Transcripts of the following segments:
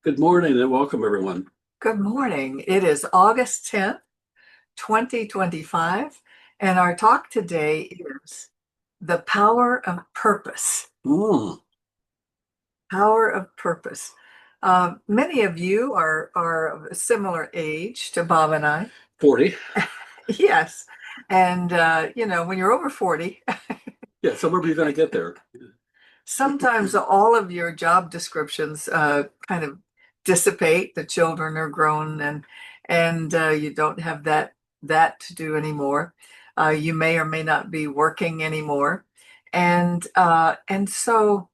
Good morning and welcome, everyone. Good morning. It is August 10th, 2025, and our talk today is the power of purpose. Mm, Power of purpose. Many of you are of a similar age to Bob and I. 40. Yes. And, when you're over 40, Yeah, somewhere we're going to get there. sometimes all of your job descriptions kind of dissipate. The children are grown, and you don't have that to do anymore. You may or may not be working anymore, and so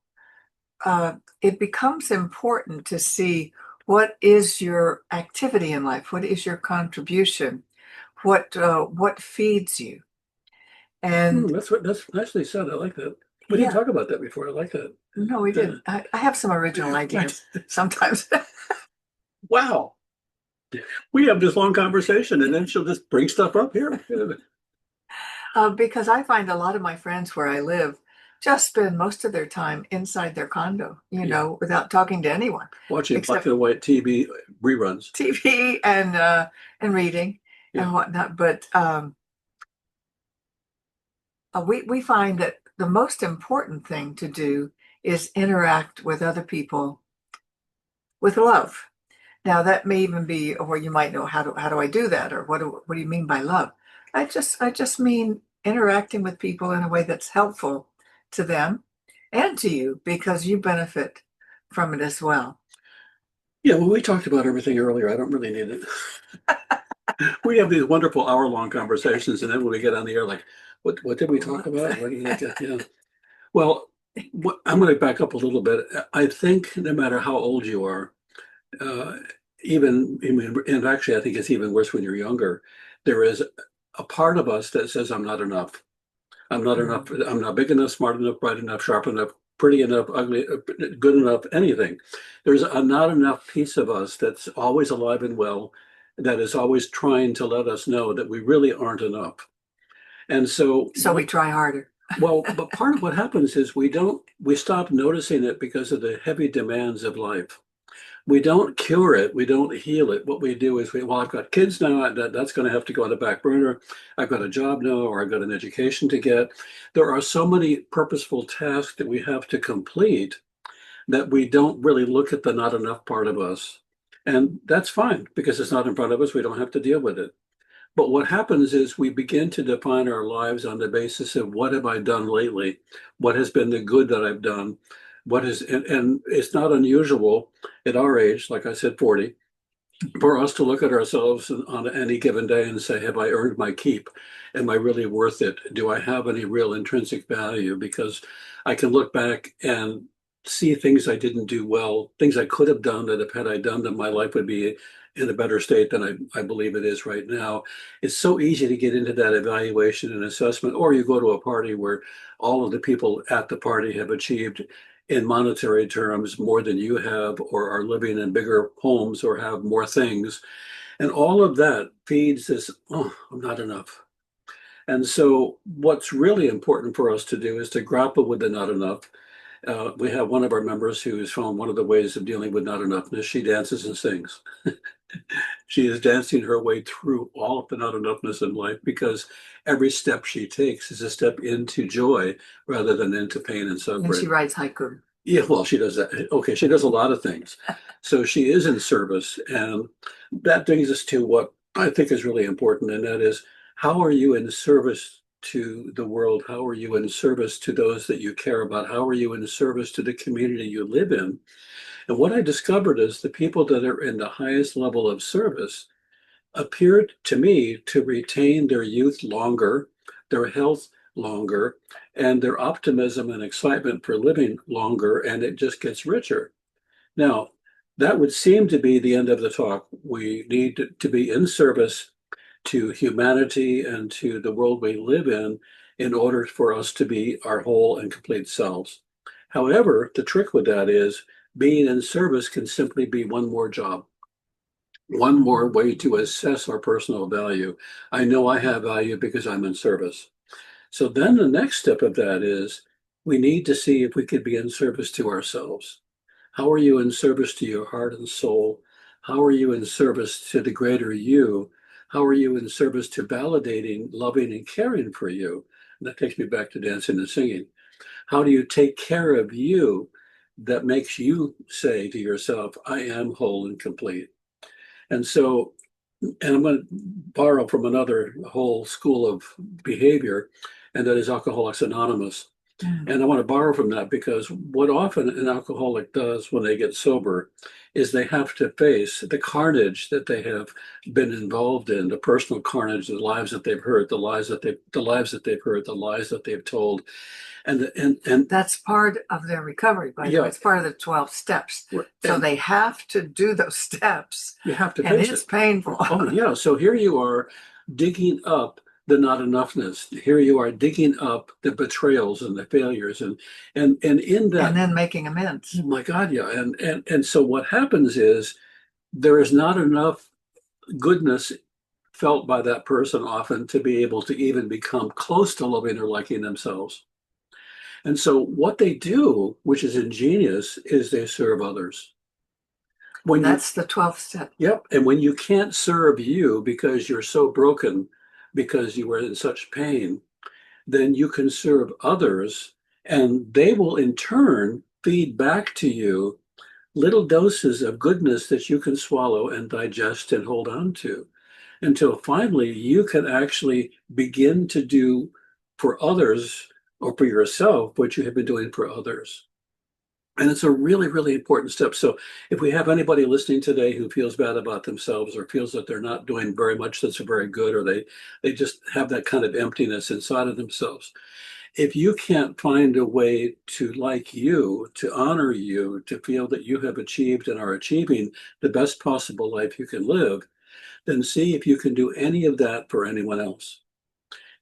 it becomes important to see what is your activity in life, what is your contribution, what feeds you, and That's nicely said. I like that. We didn't yeah. talk about that before. I like that. No, we Uh, didn't. I have some original ideas sometimes. wow. We have this long conversation and then she'll just bring stuff up here. Because I find a lot of my friends where I live just spend most of their time inside their condo, Yeah. without talking to anyone Watching black except and white TV reruns. TV and reading Yeah. and whatnot. But we find that the most important thing to do is interact with other people with love. Now that may even be, or you might know how do I do that, or what do you mean by love? I just mean interacting with people in a way that's helpful to them and to you because you benefit from it as well. Yeah, well, we talked about everything earlier. I don't really need it. We have these wonderful hour-long conversations, and then when we get on the air, like, what did we talk about? What did I yeah. Well, I'm going to back up a little bit. I think no matter how old you are, uh, even, I mean, and actually, I think it's even worse when you're younger, there is a part of us that says, I'm not enough. I'm not enough. Mm. I'm not big enough, smart enough, bright enough, sharp enough, pretty enough, ugly, good enough, anything. There's a not enough piece of us that's always alive and well, that is always trying to let us know that we really aren't enough. And so, So we try harder. well, but part of what happens is we stop noticing it because of the heavy demands of life. We don't cure it. We don't heal it. What we do is well, I've got kids now. That's going to have to go on the back burner. I've got a job now, or I've got an education to get. There are so many purposeful tasks that we have to complete that we don't really look at the not enough part of us. And that's fine because it's not in front of us. We don't have to deal with it. But what happens is we begin to define our lives on the basis of what have I done lately? What has been the good that I've done? And it's not unusual at our age, like I said, 40, for us to look at ourselves on any given day and say, have I earned my keep? Am I really worth it? Do I have any real intrinsic value? Because I can look back and see things I didn't do well, things I could have done that if had I done them, my life would be in a better state than I believe it is right now. It's so easy to get into that evaluation and assessment, or you go to a party where all of the people at the party have achieved in monetary terms more than you have, or are living in bigger homes, or have more things. And all of that feeds this, oh, I'm not enough. And so, what's really important for us to do is to grapple with the not enough. We have one of our members who has found one of the ways of dealing with not enoughness. She dances and sings. She is dancing her way through all of the not enoughness in life because every step she takes is a step into joy rather than into pain and And she suffering. writes haiku. Yeah, well, she does that. Okay, she does a lot of things. So she is in service. And that brings us to what I think is really important, and that is how are you in service to the world? How are you in service to those that you care about? How are you in service to the community you live in? And what I discovered is the people that are in the highest level of service appeared to me to retain their youth longer, their health longer, and their optimism and excitement for living longer, and it just gets richer. Now, that would seem to be the end of the talk. We need to be in service to humanity and to the world we live in order for us to be our whole and complete selves. However, the trick with that is being in service can simply be one more job, one more way to assess our personal value. I know I have value because I'm in service. So then the next step of that is we need to see if we could be in service to ourselves. How are you in service to your heart and soul? How are you in service to the greater you? How are you in service to validating, loving, and caring for you? And that takes me back to dancing and singing. How do you take care of you that makes you say to yourself, I am whole and complete? And so, and I'm going to borrow from another whole school of behavior, and that is Alcoholics Anonymous. Mm. And I want to borrow from that because what often an alcoholic does when they get sober is they have to face the carnage that they have been involved in, the personal carnage, the lives that they've hurt, the lives that they've hurt, the lies that they've told, and That's part of their recovery, by the way. yeah, It's part of the 12 steps. So and they have to do those steps, you have to and face it's it. painful. Oh yeah, so here you are digging up the not enoughness. Here you are digging up the betrayals and the failures, and in And that, then making amends. oh my God, yeah, and so what happens is there is not enough goodness felt by that person often to be able to even become close to loving or liking themselves. And so what they do, which is ingenious, is they serve others. When you, That's the 12th step. yep, and when you can't serve you because you're so broken, because you were in such pain, then you can serve others, and they will in turn feed back to you little doses of goodness that you can swallow and digest and hold on to until finally you can actually begin to do for others or for yourself what you have been doing for others. And it's a really, really important step. So if we have anybody listening today who feels bad about themselves or feels that they're not doing very much that's very good, or they just have that kind of emptiness inside of themselves, if you can't find a way to like you, to honor you, to feel that you have achieved and are achieving the best possible life you can live, then see if you can do any of that for anyone else.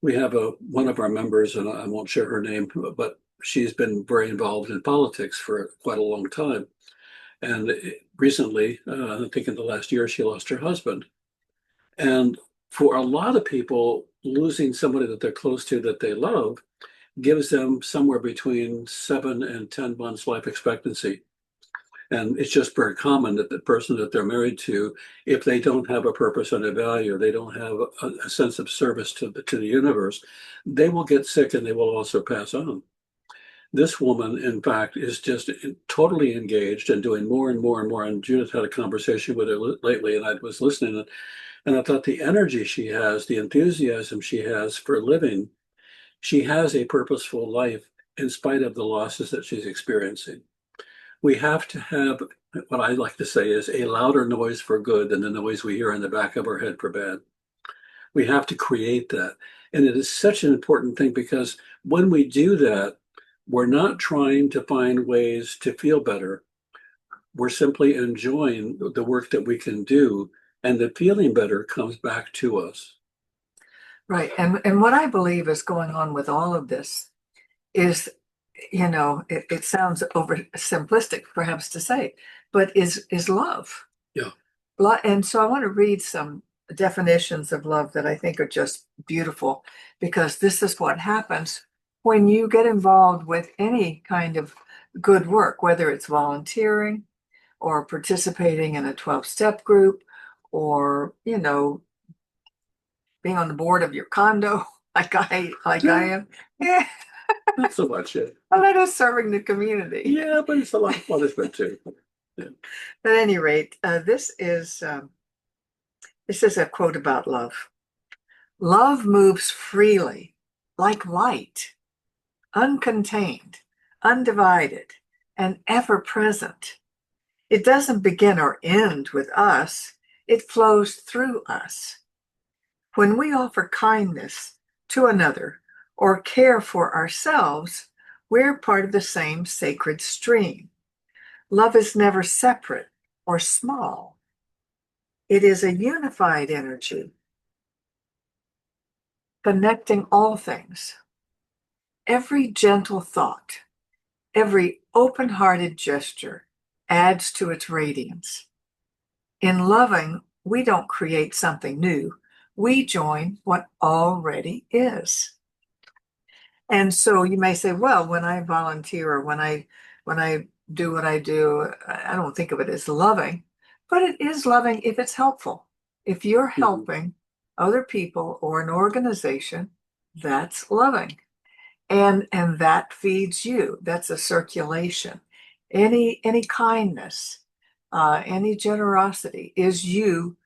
We have one of our members, and I won't share her name, but she's been very involved in politics for quite a long time. And recently, I think in the last year, she lost her husband. And for a lot of people, losing somebody that they're close to that they love gives them somewhere between 7 and 10 months life expectancy. And it's just very common that the person that they're married to, if they don't have a purpose and a value, they don't have a sense of service to the universe, they will get sick and they will also pass on. This woman, in fact, is just totally engaged and doing more and more and more. And Judith had a conversation with her lately, and I was listening, and I thought the energy she has, the enthusiasm she has for living, she has a purposeful life in spite of the losses that she's experiencing. We have to have what I like to say is a louder noise for good than the noise we hear in the back of our head for bad. We have to create that. And it is such an important thing because when we do that, we're not trying to find ways to feel better. We're simply enjoying the work that we can do, and the feeling better comes back to us. Right. And what I believe is going on with all of this is, it sounds oversimplistic perhaps to say, but is love. Yeah. And so I want to read some definitions of love that I think are just beautiful, because this is what happens when you get involved with any kind of good work, whether it's volunteering or participating in a 12-step group, or, being on the board of your condo, like I am. Yeah, Not so much. Yeah, well, that is serving the community. yeah, but it's a lot of punishment too. Yeah. At any rate, this is a quote about love. Love moves freely, like light, uncontained, undivided, and ever present. It doesn't begin or end with us, it flows through us. When we offer kindness to another or care for ourselves, we're part of the same sacred stream. Love is never separate or small. It is a unified energy, connecting all things. Every gentle thought, every open-hearted gesture adds to its radiance. In loving, we don't create something new. We join what already is. And so you may say, well, when I volunteer or when I do what I do, I don't think of it as loving, but it is loving if it's helpful. If you're Mhm. helping other people or an organization, that's loving. And that feeds you. That's a circulation. Any kindness, any generosity is you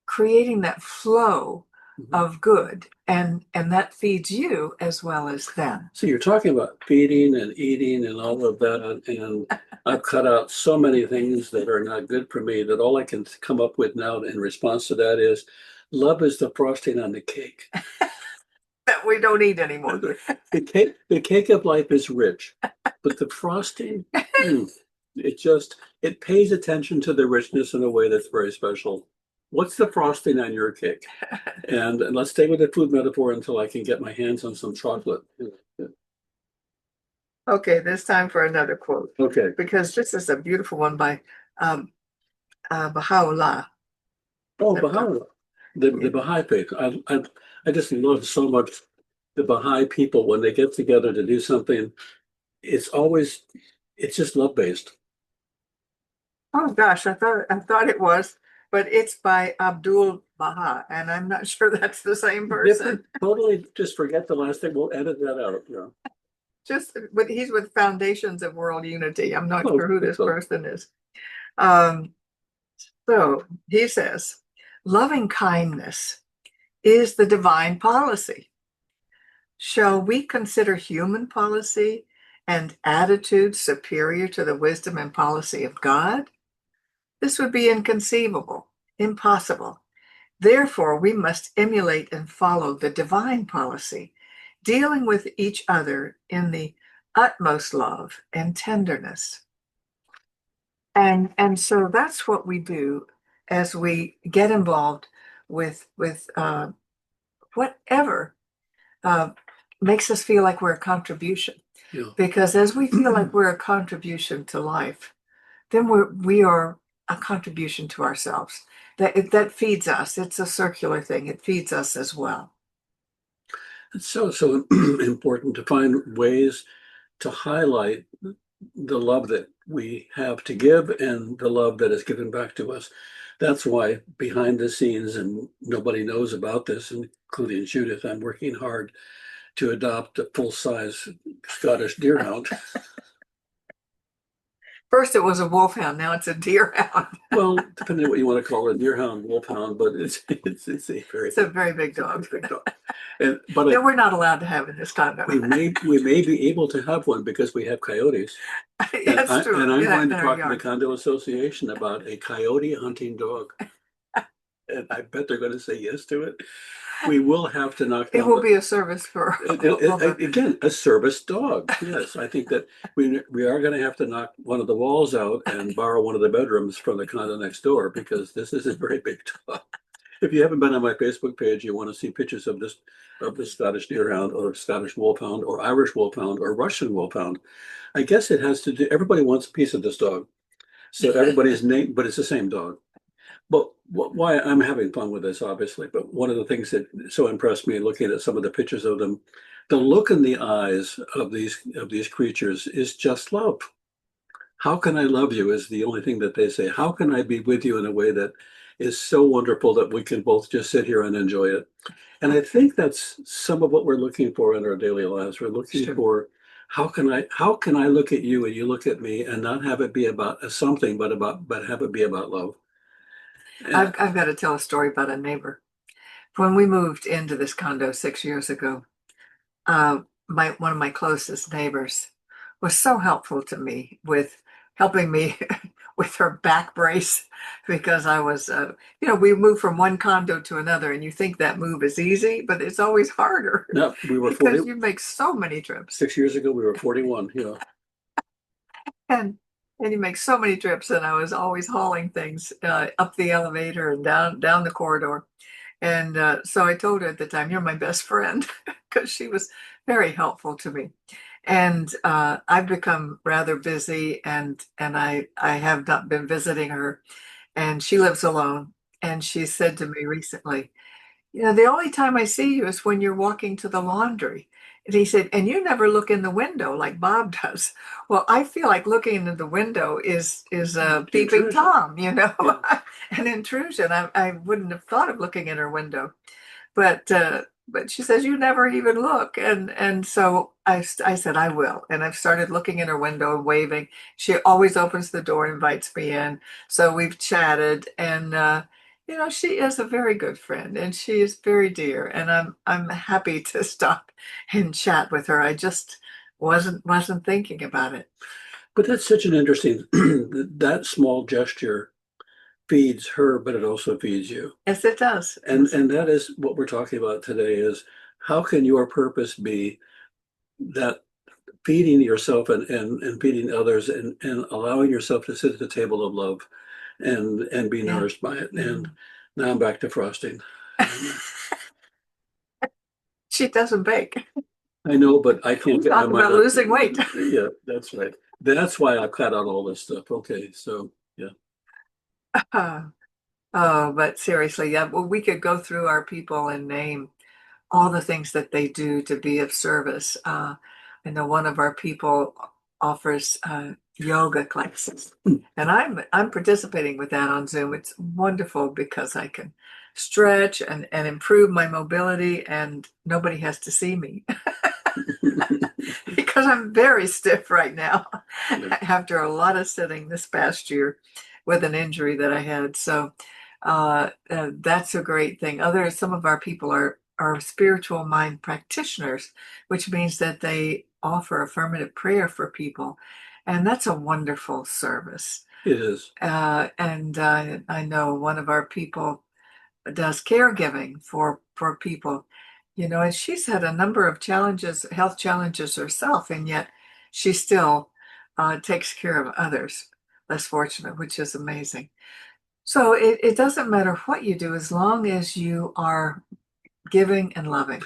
creating that flow Mhm. of good, and that feeds you as well as them. So you're talking about feeding and eating and all of that, and I've cut out so many things that are not good for me that all I can come up with now in response to that is love is the frosting on the cake. That we don't eat anymore. The cake of life is rich, but the frosting, mm, it pays attention to the richness in a way that's very special. What's the frosting on your cake? And let's stay with the food metaphor until I can get my hands on some chocolate. Okay, this time for another quote, Okay. because this is a beautiful one by um, Baha'u'llah. Oh, That, Baha'i, the Baha'i faith. I just love so much the Baha'i people when they get together to do something. It's always it's just love based. oh gosh, I thought it was, but it's by Abdul Baha, and I'm not sure that's the same Different, person. totally. Just forget the last thing. We'll edit that out. Yeah. Just but he's with Foundations of World Unity. I'm not Oh, sure who good this thought. person is. Um, so he says, loving kindness is the divine policy. Shall we consider human policy and attitude superior to the wisdom and policy of God? This would be inconceivable, impossible. Therefore, we must emulate and follow the divine policy, dealing with each other in the utmost love and tenderness. And so that's what we do as we get involved with whatever uh, makes us feel like we're a contribution. Yeah. Because as we feel like we're a contribution to life, then we are a contribution to ourselves. That feeds us. It's a circular thing. It feeds us as well. It's so important to find ways to highlight the love that we have to give and the love that is given back to us. That's why behind the scenes, and nobody knows about this, including Judith, I'm working hard to adopt a full-size Scottish deerhound. First, it was a wolfhound. Now it's a deerhound. Well, depending on what you want to call it, deerhound, wolfhound, but it's a very It's a very big it's a dog very big dog. And but that we're not allowed to have in this condo. we may be able to have one because we have coyotes. And That's I true. and I'm Yeah, going to in our talk to the yard. condo association about a coyote hunting dog. And I bet they're going to say yes to it. We will have to knock It down will the be a service for all the. again a service dog. Yes, I think that we are going to have to knock one of the walls out and borrow one of the bedrooms from the condo next door because this is a very big dog. If you haven't been on my Facebook page, you want to see pictures of this Scottish Deerhound or Scottish Wolfhound or Irish Wolfhound or Russian Wolfhound. I guess it has to do. Everybody wants a piece of this dog, so everybody's name, but it's the same dog. But why I'm having fun with this, obviously. But one of the things that so impressed me looking at some of the pictures of them, the look in the eyes of these creatures is just love. How can I love you is the only thing that they say. How can I be with you in a way that is so wonderful that we can both just sit here and enjoy it? And I think that's some of what we're looking for in our daily lives. We're looking Sure. for how can I look at you and you look at me and not have it be about something, but have it be about love. Yeah. I've got to tell a story about a neighbor. When we moved into this condo 6 years ago, my one of my closest neighbors was so helpful to me with helping me with her back brace because I was, we moved from one condo to another, and you think that move is easy, but it's always harder No, we were 40, because you make so many trips, 6 years ago, we were 41. and you make so many trips, and I was always hauling things up the elevator and down the corridor. And so I told her at the time, "You're my best friend," because she was very helpful to me. And I've become rather busy, and I have not been visiting her, and she lives alone. And she said to me recently, "The only time I see you is when you're walking to the laundry." And he said, and you never look in the window like Bob does. Well, I feel like looking in the window is a peeping Intrusion. Tom, you know, Yeah. an intrusion. I wouldn't have thought of looking in her window. But she says you never even look, and so I said I will, and I've started looking in her window and waving. She always opens the door, invites me in, so we've chatted, and you know, she is a very good friend, and she is very dear, and I'm happy to stop and chat with her. I just wasn't thinking about it. But that's such an interesting, that small gesture feeds her, but it also feeds you. Yes, it does. And Yes, it and that is what we're talking about today is how can your purpose be that feeding yourself and feeding others and allowing yourself to sit at the table of love and be yeah. nourished by it. And Mhm. now I'm back to frosting. And She doesn't bake. I know, but I can't get my Talk mind about on. losing weight. Yeah, that's right. That's why I cut out all this stuff. Okay, so yeah, Oh, but seriously, yeah, well, we could go through our people and name all the things that they do to be of service. I know one of our people offers yoga classes, and I'm participating with that on Zoom. It's wonderful because I can stretch and improve my mobility, and nobody has to see me because I'm very stiff right now yeah, after a lot of sitting this past year with an injury that I had. So that's a great thing. Some of our people are spiritual mind practitioners, which means that they offer affirmative prayer for people, and that's a wonderful service. it is. And I know one of our people does caregiving for people, you know, and she's had a number of challenges, health challenges herself, and yet she still takes care of others less fortunate, which is amazing. So it doesn't matter what you do as long as you are giving and loving.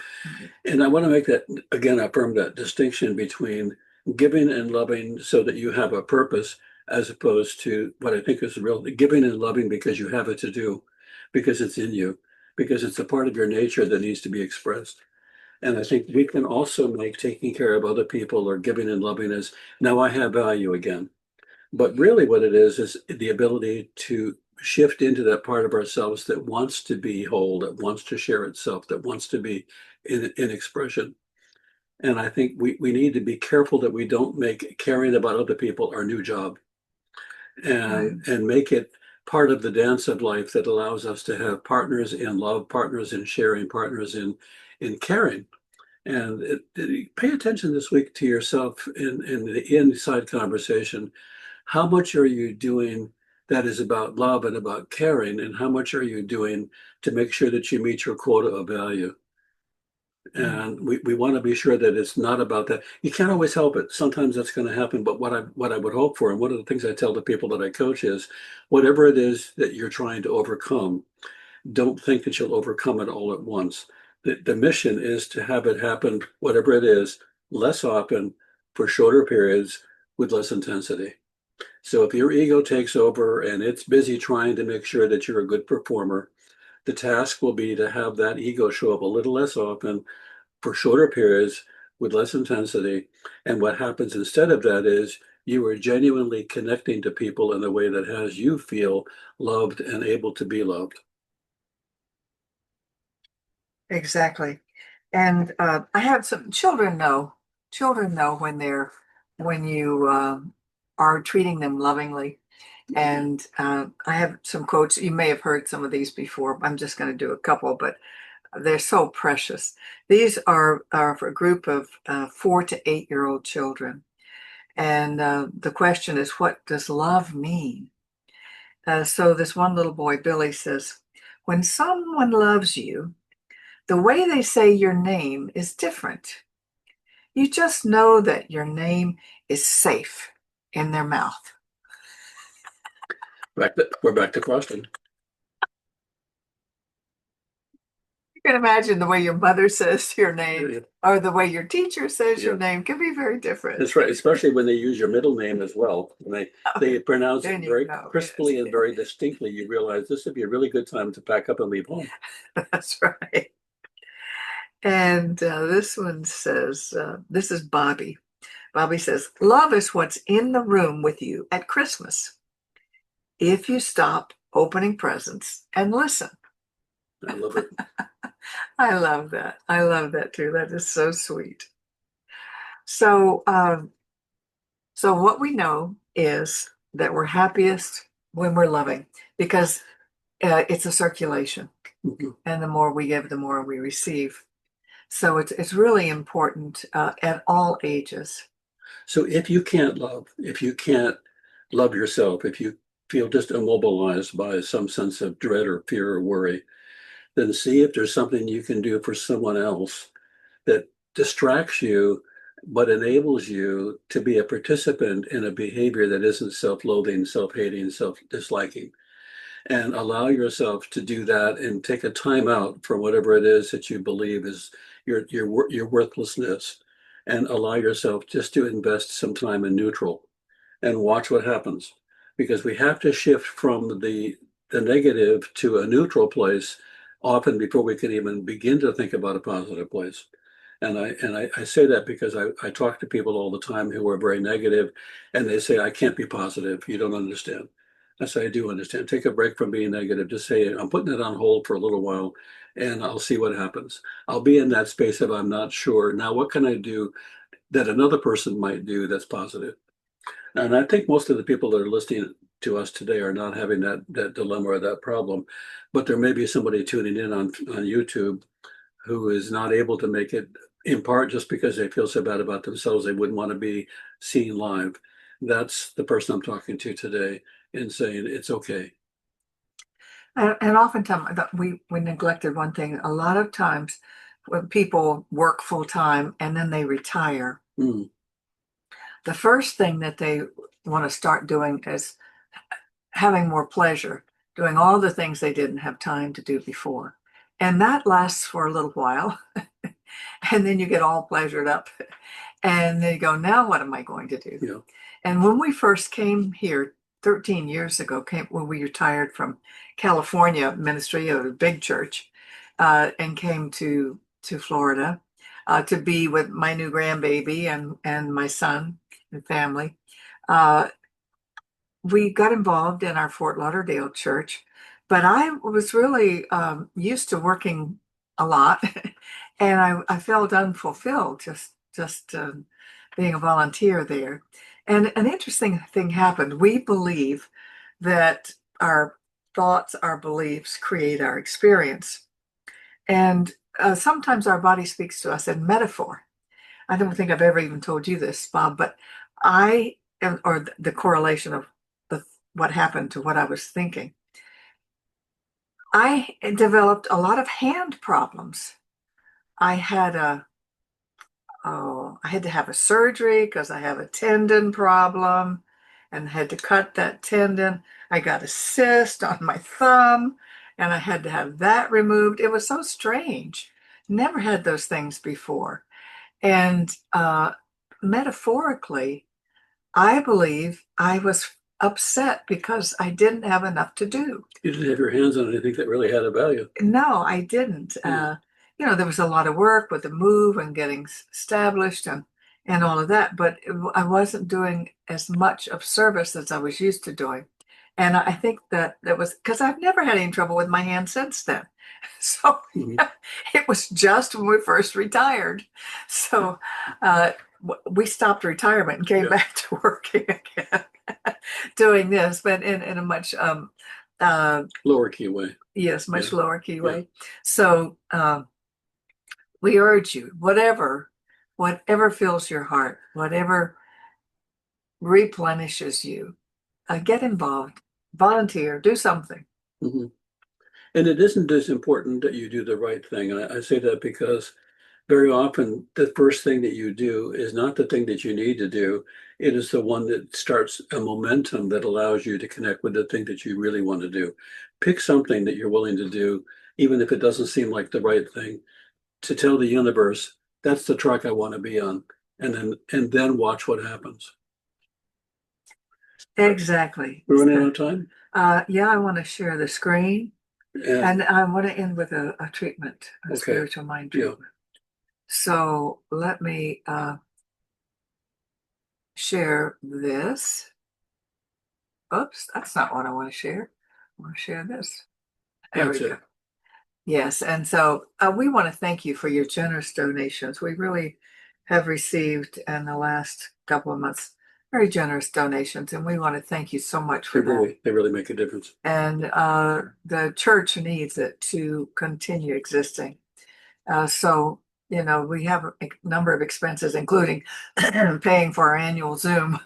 And I want to make that again, affirm that distinction between giving and loving so that you have a purpose, as opposed to what I think is real giving and loving because you have it to do, because it's in you, because it's a part of your nature that needs to be expressed. And I think we can also make taking care of other people or giving and loving as now I have value again. But really, what it is the ability to shift into that part of ourselves that wants to be whole, that wants to share itself, that wants to be in expression. And I think we need to be careful that we don't make caring about other people our new job Right. and make it part of the dance of life that allows us to have partners in love, partners in sharing, partners in caring. And pay attention this week to yourself in the inside conversation. How much are you doing that is about love and about caring, and how much are you doing to make sure that you meet your quota of value? Mm. And we want to be sure that it's not about that. You can't always help it. Sometimes that's going to happen. But what I would hope for, and one of the things I tell the people that I coach is, whatever it is that you're trying to overcome, don't think that you'll overcome it all at once. The mission is to have it happen, whatever it is, less often for shorter periods with less intensity. So if your ego takes over and it's busy trying to make sure that you're a good performer, the task will be to have that ego show up a little less often for shorter periods with less intensity. And what happens instead of that is you are genuinely connecting to people in a way that has you feel loved and able to be loved. Exactly. And I have some children know when you are treating them lovingly. And I have some quotes. You may have heard some of these before. I'm just going to do a couple, but they're so precious. These are for a group of 4 to 8 year old children. And the question is, what does love mean? So this one little boy, Billy, says, when someone loves you, the way they say your name is different. You just know that your name is safe in their mouth. We're back to question. You can imagine the way your mother says your name Yeah, or the way your teacher says your yeah. name can be very different. That's right, especially when they use your middle name as well. When they pronounce it Then you very know, yes, crisply and very distinctly, you realize this would be a really good time to pack up and leave home. that's right. And this one says, this is Bobby. Bobby says, love is what's in the room with you at Christmas. If you stop opening presents and listen. I love it. I love that. I love that too. That is so sweet. So, so what we know is that we're happiest when we're loving because it's a circulation, Mhm. and the more we give, the more we receive. So it's really important at all ages. So if you can't love yourself, if you feel just immobilized by some sense of dread or fear or worry, then see if there's something you can do for someone else that distracts you but enables you to be a participant in a behavior that isn't self-loathing, self-hating, self-disliking. And allow yourself to do that and take a time out from whatever it is that you believe is your worthlessness, and allow yourself just to invest some time in neutral and watch what happens, because we have to shift from the negative to a neutral place often before we can even begin to think about a positive place. And I say that because I talk to people all the time who are very negative, and they say, I can't be positive. You don't understand. I say, I do understand. Take a break from being negative. Just say, I'm putting it on hold for a little while and I'll see what happens. I'll be in that space if I'm not sure. Now, what can I do that another person might do that's positive? And I think most of the people that are listening to us today are not having that dilemma or that problem. But there may be somebody tuning in on YouTube who is not able to make it, in part just because they feel so bad about themselves they wouldn't want to be seen live. That's the person I'm talking to today and saying it's okay. And oftentimes we neglected one thing. A lot of times when people work full time and then they retire, Mm, the first thing that they want to start doing is having more pleasure, doing all the things they didn't have time to do before. And that lasts for a little while. And then you get all pleasured up. And then you go, now what am I going to do? yeah. And when we first came here 13 years ago, when we retired from California ministry of a big church, and came to Florida to be with my new grandbaby and my son and family. We got involved in our Fort Lauderdale church, but I was really used to working a lot, and I felt unfulfilled just being a volunteer there. And an interesting thing happened. We believe that our thoughts, our beliefs create our experience, and sometimes our body speaks to us in metaphor. I don't think I've ever even told you this, Bob, but I am, or the correlation of what happened to what I was thinking. I developed a lot of hand problems. I had a I had to have a surgery because I have a tendon problem and had to cut that tendon. I got a cyst on my thumb and I had to have that removed. It was so strange. Never had those things before. And metaphorically, I believe I was upset because I didn't have enough to do. You didn't have your hands on anything that really had a value. No, I didn't. Yeah. There was a lot of work with the move and getting established and all of that, but I wasn't doing as much of service as I was used to doing. And I think that was because I've never had any trouble with my hand since then. So Mhm. it was just when we first retired. So we stopped retirement and came Yeah. back to working again, doing this, but in a much uh, Lower key way. yes, Yeah. much lower key Yeah. way. So we urge you, whatever fills your heart, whatever replenishes you, get involved, volunteer, do something. Hmm. And it isn't as important that you do the right thing. And I say that because very often the first thing that you do is not the thing that you need to do. It is the one that starts a momentum that allows you to connect with the thing that you really want to do. Pick something that you're willing to do, even if it doesn't seem like the right thing, to tell the universe, that's the track I want to be on. And then watch what happens. Exactly. We're running out of time. Yeah, I want to share the screen Yeah. and I want to end with a treatment, a Okay. spiritual mind Yeah. treatment. So let me share this. Oops, that's not what I want to share. I want to share this. There we That's go. it. Yes, and so we want to thank you for your generous donations. We really have received in the last couple of months very generous donations, and we want to thank you so much for that. They really make a difference. And the church needs it to continue existing. So, you know, we have a number of expenses, including paying for our annual Zoom.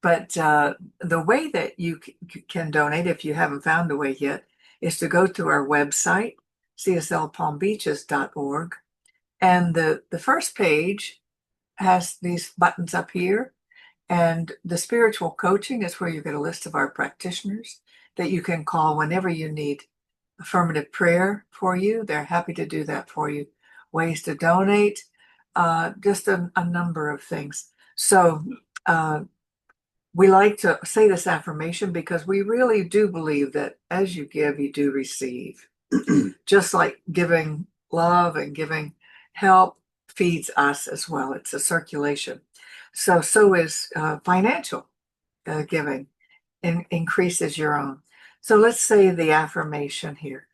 But the way that you can donate, if you haven't found a way yet, is to go to our website, cslpalmbeaches.org. And the first page has these buttons up here. And the spiritual coaching is where you get a list of our practitioners that you can call whenever you need affirmative prayer for you. They're happy to do that for you. Ways to donate, just a number of things. So we like to say this affirmation because we really do believe that as you give, you do receive. Just like giving love and giving help feeds us as well. It's a circulation. So is financial giving and increases your own. So let's say the affirmation here.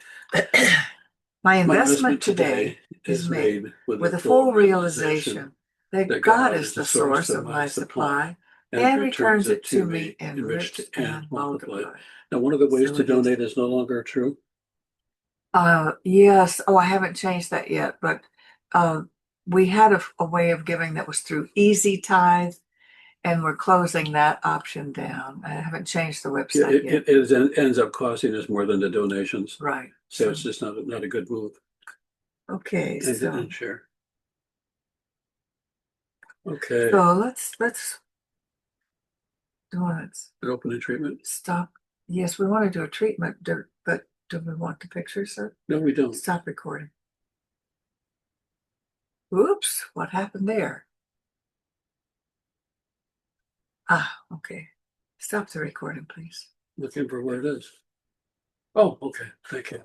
My investment today is made with a full realization that God is the source of my supply and returns it to me enriched and multiplied. Now, one of the ways So to it is. donate is no longer true. Yes. Oh, I haven't changed that yet, but uh, we had a way of giving that was through Easy Tithe, and we're closing that option down. I haven't changed the Yeah, website yet. it ends up costing us more than the donations. Right. So it's just not a good move. Okay. And share. Okay. So let's do it. Opening treatment. Stop. Yes, we want to do a treatment, but do we want the picture, sir? No, we don't. Stop recording. Oops, what happened there? Ah, okay. Stop the recording, please. Looking for where it is. Oh, okay. Thank you.